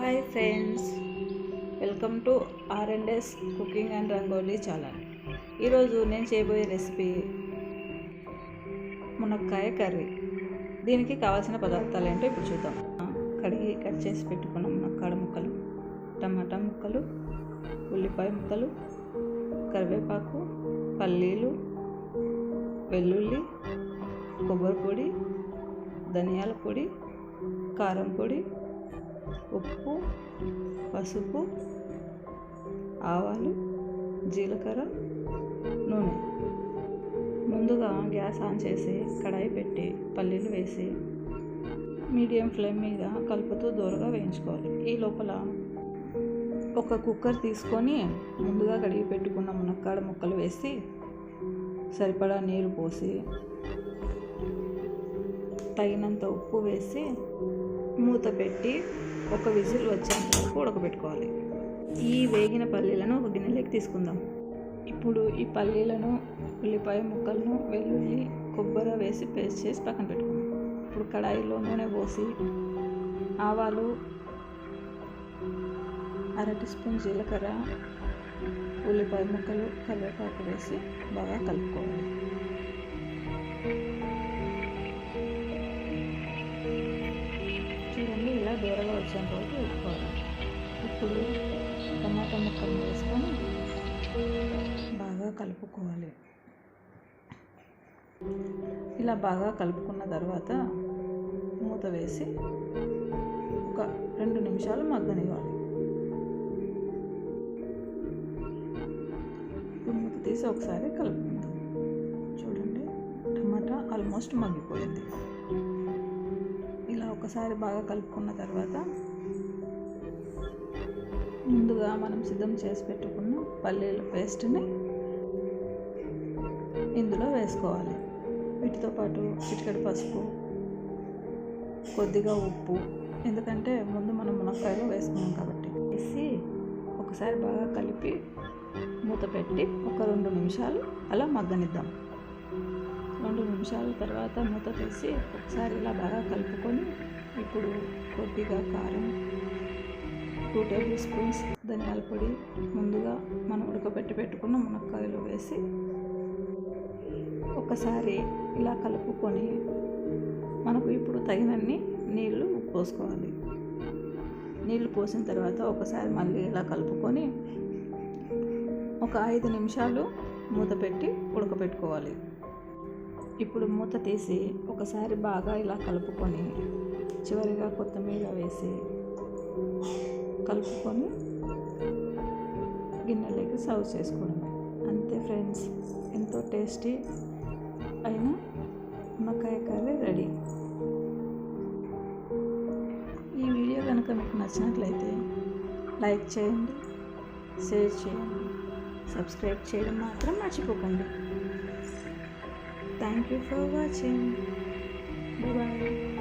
Hi friends, welcome to R&S cooking and rangoli channel. ఈరోజు నేను చేయబోయే రెసిపీ మునక్కాయ కర్రీ. దీనికి కావాల్సిన పదార్థాలు ఏంటో ఇప్పుడు చూద్దాం. కడిగి కట్ చేసి పెట్టుకున్న మునక్కాడ ముక్కలు, టమాటా ముక్కలు, ఉల్లిపాయ ముక్కలు, కరివేపాకు, పల్లీలు, వెల్లుల్లి, కొబ్బరి పొడి, ధనియాల పొడి, కారం పొడి, ఉప్పు, పసుపు, ఆవాలు, జీలకర్ర, నూనె. ముందుగా గ్యాస్ ఆన్ చేసి కడాయి పెట్టి పల్లీలు వేసి మీడియం ఫ్లేమ్ మీద కలుపుతూ దూరగా వేయించుకోవాలి. ఈ లోపల ఒక కుక్కర్ తీసుకొని ముందుగా కడిగి పెట్టుకున్న మునక్కాడ ముక్కలు వేసి సరిపడా నీరు పోసి తగినంత ఉప్పు వేసి మూత పెట్టి ఒక విజిల్ వచ్చేంత వరకు ఉడకబెట్టుకోవాలి. ఈ వేగిన పల్లీలను ఒక గిన్నెలోకి తీసుకుందాం. ఇప్పుడు ఈ పల్లీలను, ఉల్లిపాయ ముక్కలను, వెల్లుల్లి, కొబ్బరి వేసి పేస్ట్ చేసి పక్కన పెట్టుకుందాం. ఇప్పుడు కడాయిలో నూనె పోసి ఆవాలు, 1/2 టీ స్పూన్ జీలకర్ర, ఉల్లిపాయ ముక్కలు, కరివేపాకు వేసి బాగా కలుపుకోవాలి. చూడండి, ఇలా దూరగా వచ్చేంత వరకు ఉప్పుకోవాలి. ఇప్పుడు టమాటా ముక్కలు వేసుకొని బాగా కలుపుకోవాలి. ఇలా బాగా కలుపుకున్న తర్వాత మూత వేసి ఒక 2 నిమిషాలు మగ్గనివ్వాలి. ఇప్పుడు మూత తీసి ఒకసారి కలుపుకుందాం. చూడండి, టమాటా ఆల్మోస్ట్ మగ్గిపోయింది. ఇలా ఒకసారి బాగా కలుపుకున్న తర్వాత ముందుగా మనం సిద్ధం చేసి పెట్టుకున్న పల్లీల పేస్ట్ని ఇందులో వేసుకోవాలి. వీటితో పాటు చిటికెడు పసుపు, కొద్దిగా ఉప్పు, ఎందుకంటే ముందు మనం మునక్కాయలో వేసుకున్నాం కాబట్టి వేసి ఒకసారి బాగా కలిపి మూత పెట్టి ఒక 2 నిమిషాలు అలా మగ్గనిద్దాం. 2 నిమిషాల తర్వాత మూత తీసి ఒకసారి ఇలా బాగా కలుపుకొని ఇప్పుడు కొద్దిగా కారం, 2 టేబుల్ స్పూన్స్ ధనియాల పొడి ముందుగా మనం ఉడకబెట్టి పెట్టుకున్న మునక్కాయలు వేసి ఒకసారి ఇలా కలుపుకొని మనకు ఇప్పుడు తగినన్ని నీళ్లు పోసుకోవాలి. నీళ్లు పోసిన తర్వాత ఒకసారి మళ్ళీ ఇలా కలుపుకొని ఒక 5 నిమిషాలు మూత పెట్టి ఉడకబెట్టుకోవాలి. ఇప్పుడు మూత తీసి ఒకసారి బాగా ఇలా కలుపుకొని చివరిగా కొత్తిమీర వేసి కలుపుకొని గిన్నెలోకి సర్వ్ చేసుకోవడం. అంతే ఫ్రెండ్స్, ఎంతో టేస్టీ అయిన మునక్కాయ కర్రీ రెడీ. ఈ వీడియో కనుక మీకు నచ్చినట్లయితే లైక్ చేయండి, షేర్ చేయండి, సబ్స్క్రైబ్ చేయడం మాత్రం మర్చిపోకండి. Thank you for watching. Bye bye.